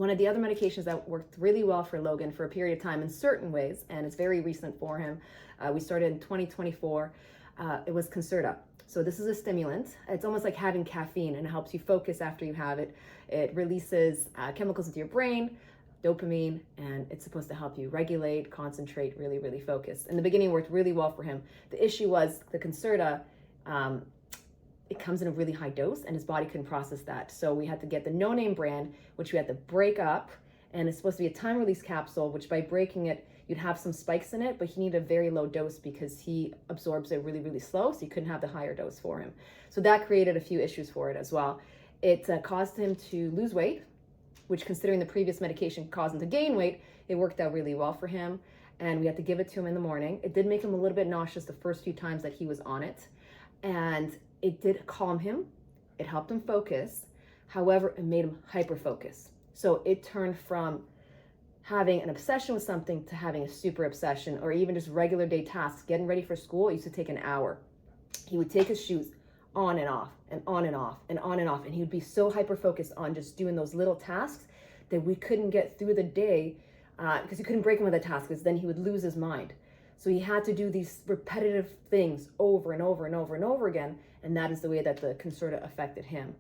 One of the other medications that worked really well for Logan for a period of time in certain ways, and it's very recent for him, we started in 2024, it was Concerta. So this is a stimulant. It's almost like having caffeine, and it helps you focus after you have it. It releases chemicals into your brain, dopamine, and it's supposed to help you regulate, concentrate, really, really focus. In the beginning, it worked really well for him. The issue was the Concerta, it comes in a really high dose, and his body couldn't process that. So we had to get the no-name brand, which we had to break up, and it's supposed to be a time-release capsule, which by breaking it, you'd have some spikes in it, but he needed a very low dose because he absorbs it really, really slow, so you couldn't have the higher dose for him. So that created a few issues for it as well. It caused him to lose weight, which, considering the previous medication caused him to gain weight, it worked out really well for him, and we had to give it to him in the morning. It did make him a little bit nauseous the first few times that he was on it, and it did calm him. It helped him focus. However, it made him hyper-focus. So it turned from having an obsession with something to having a super obsession, or even just regular day tasks. Getting ready for school, it used to take an hour. He would take his shoes on and off and on and off and on and off, and he would be so hyper-focused on just doing those little tasks that we couldn't get through the day because he couldn't break him with a task, because then he would lose his mind. So he had to do these repetitive things over and over and over and over again, and that is the way that the Concerta affected him.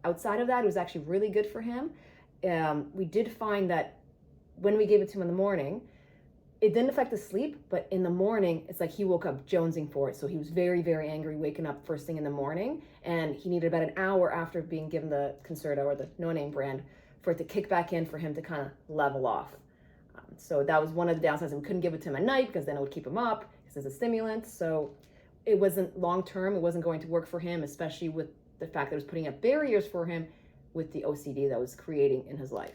Outside of that, it was actually really good for him. We did find that when we gave it to him in the morning, it didn't affect his sleep, but in the morning, it's like he woke up jonesing for it. So he was very, very angry waking up first thing in the morning, and he needed about an hour after being given the Concerta or the no-name brand for it to kick back in for him to kind of level off. So that was one of the downsides. And we couldn't give it to him at night because then it would keep him up because it's a stimulant. So it wasn't long-term. It wasn't going to work for him, especially with the fact that it was putting up barriers for him with the OCD that was creating in his life.